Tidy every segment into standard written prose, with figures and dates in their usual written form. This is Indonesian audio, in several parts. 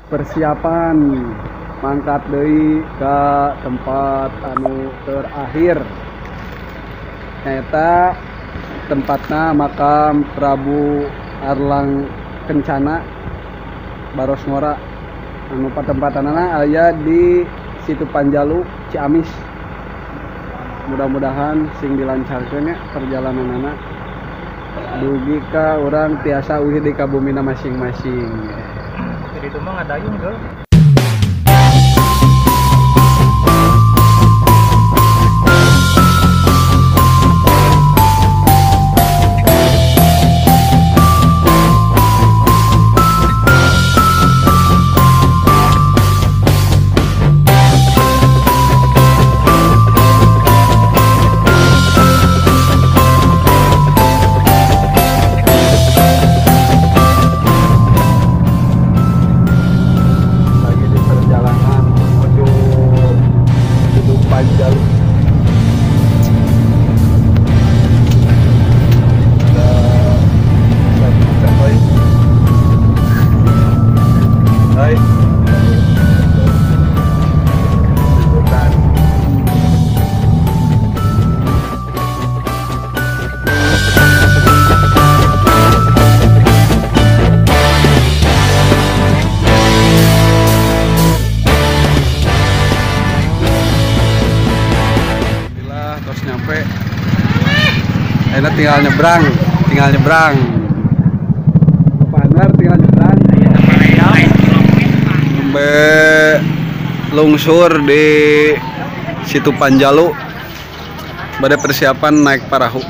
persiapan mangkat deui ke tempat anu terakhir. Nyata tempatna makam Prabu Arlang Kencana Baros Ngora. Anu patempatanana aya di Situ Panjalu Ciamis. Mudah-mudahan sing dilancarkeun nya perjalananana. Dugi ka urang tiasa uih di kabumina masing-masing. Jadi itu mah ngadayung geus. Enak tinggal nyebrang. Bapak Anwar tinggal nyebrang. Sampai lungsur di Situ Panjalu. Pada persiapan naik perahu.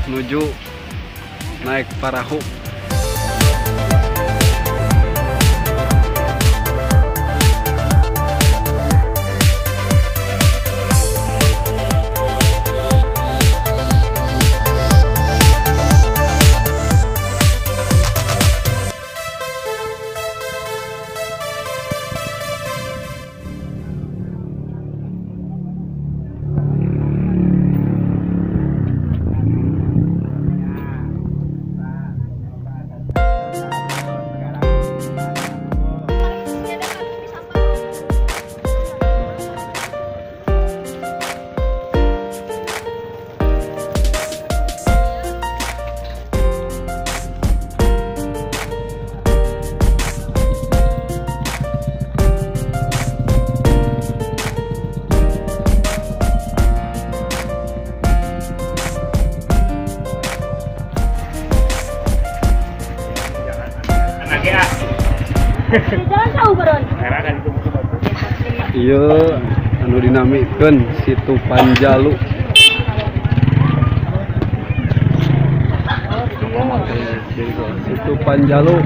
Menuju naik perahu. Iya, anu dinamikeun Situ Panjalu. Situ Panjalu.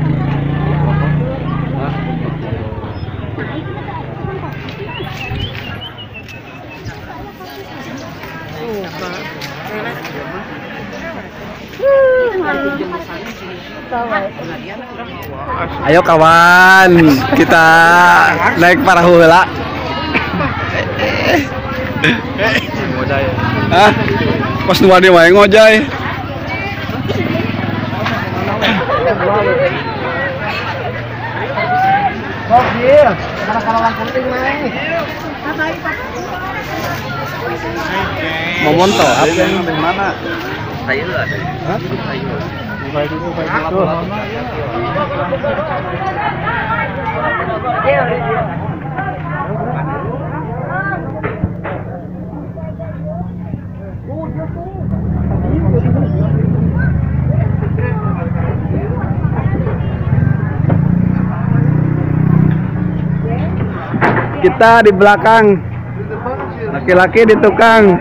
Ayo kawan, kita naik perahu heula. Hah? Pas nu wani wae ngojay. Oh iya, kalau penting naik. Mau montol apa yang dari mana? Sayur ada. Hah? Sayur. Kita di belakang. Laki-laki di tukang.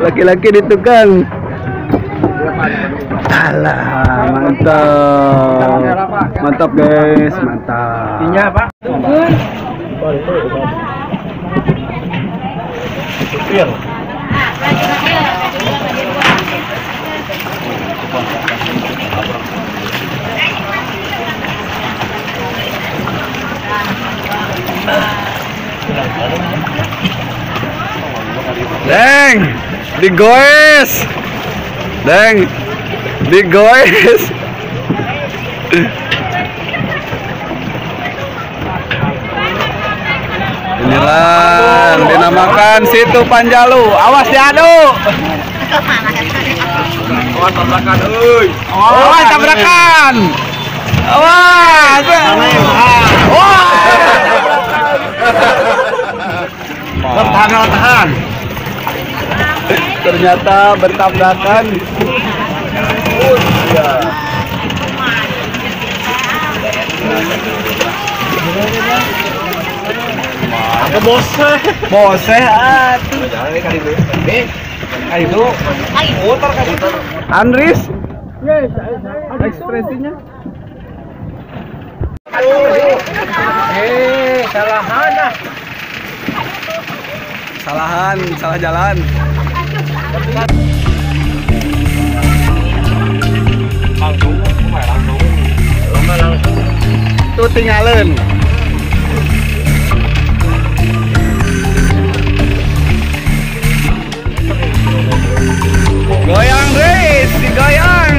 Laki-laki di tukang. Alah, mantap. Mantap guys, mantap. Ininya apa? Supir. Deng, digoes. Deng, digoes. Inilah yang dinamakan Situ Panjalu. Awas diadu. Awas tabrakan, euy. Awas tabrakan. Awas. Tahan. Ternyata bertabrakan. Apa bose? Bose atuh. Itu. Motor kan itu. Andris. Ekspresinya. Salahan. Salah jalan. Langsung. Tuh tinggalin. Goyang Riz, digoyang.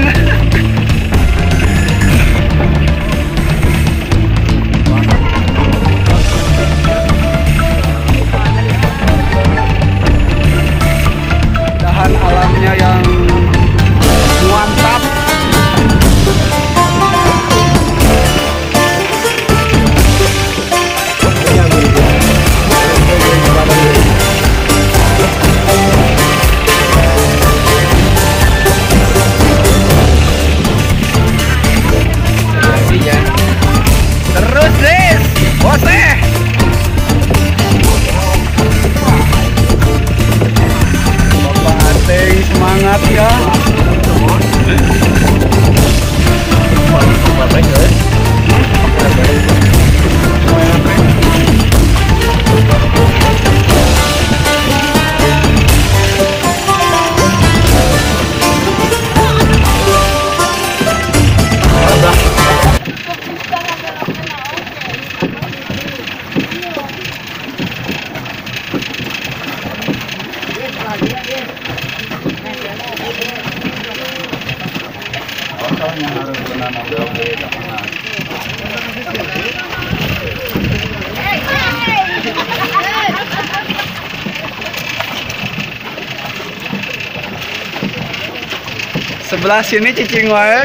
Dahan alamnya yang mantap. Terus Riz, boseh. Bapak Ateng semangat ya. Sebelah sini cicing wae.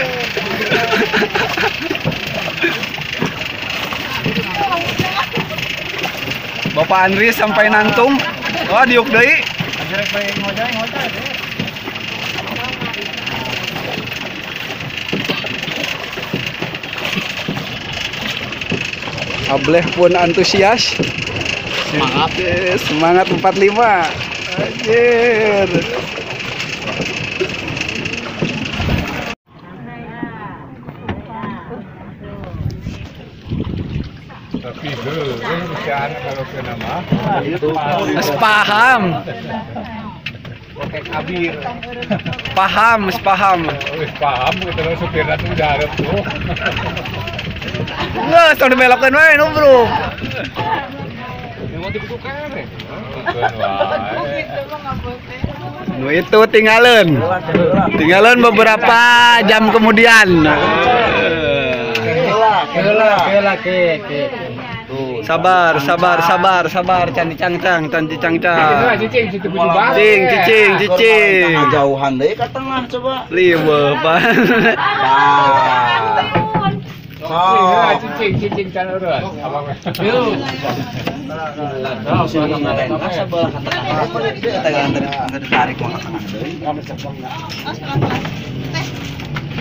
Bapak Andri sampai nantung. Wah, diuk deui. Ableh pun antusias. Semangat. Semangat 45. Anjir. Tapi kalau kena mah Mas paham. pakai kabir. Paham, mas paham. Wis paham kita lo supirna tuh udah harap tuh. Nggak, sudah belokan wae no, Bro. Yang mau dibutuhkan nih. Bukan wae. Nu itu tinggalin. Tinggalin beberapa jam kemudian. Sabar, candi cangcang. Cicing. Jauhan deh ke tengah coba. Liweuh, Pak. Cicing kan urang. Abang.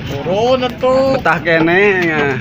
Turun tuh. Betah kene ya.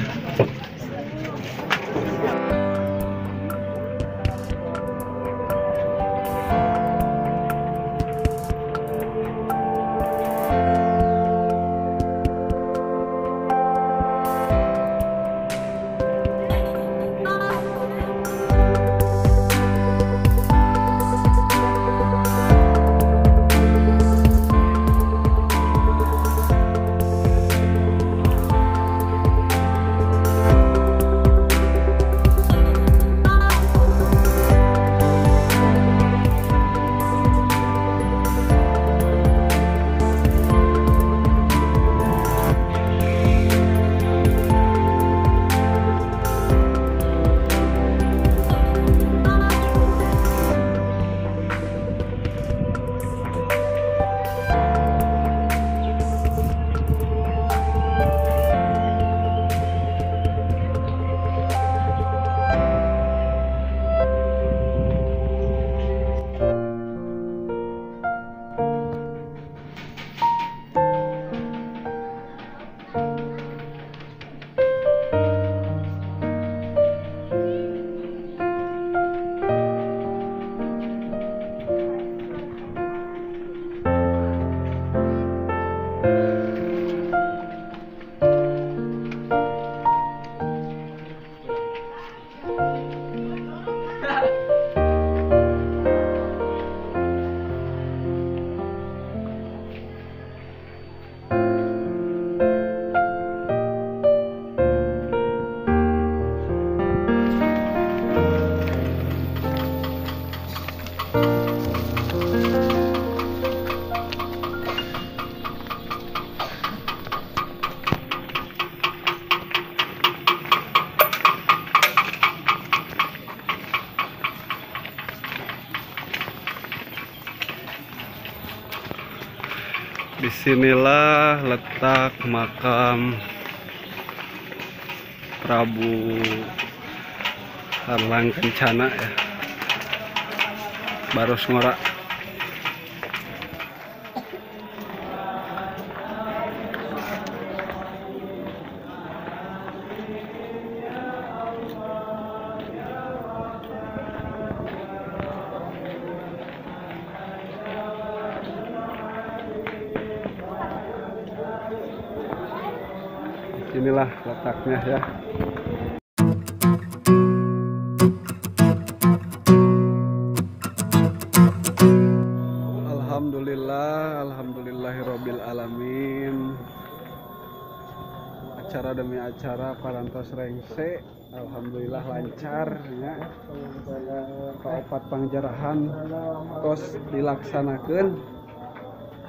Disinilah letak makam Prabu Harlang Kencana ya, Baros Ngora. Inilah letaknya ya. Alhamdulillahirabbil alamin. Acara demi acara parantos rengse alhamdulillah lancar ya. Kaopat pangjarahan tos dilaksanakeun.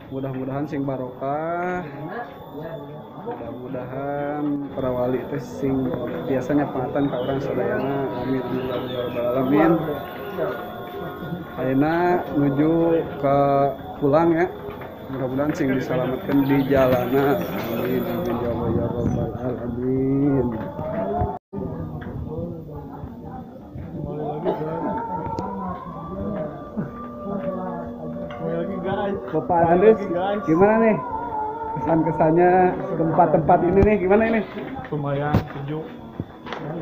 Mudah-mudahan sing barokah. Mudah-mudahan para wali teh sing biasanya pangatan ka urang sadayana. Amin ya rabbal alamin. Ayeuna nuju ke pulang ya. Mudah-mudahan sing diselamatkan di jalana. Amin ya rabbal alamin. Bapak Andres, gimana nih kesan-kesannya tempat-tempat ini nih, gimana ini? Lumayan sejuk,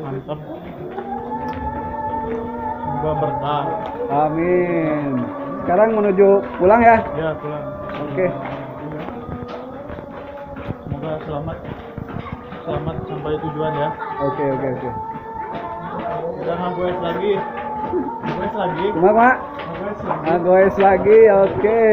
mantap, semoga berkah. Amin. Sekarang menuju pulang ya? Ya pulang. Oke. Semoga selamat sampai tujuan ya. Oke. Udah nggak lagi. Gimana Pak? Nggak Goes lagi, oke.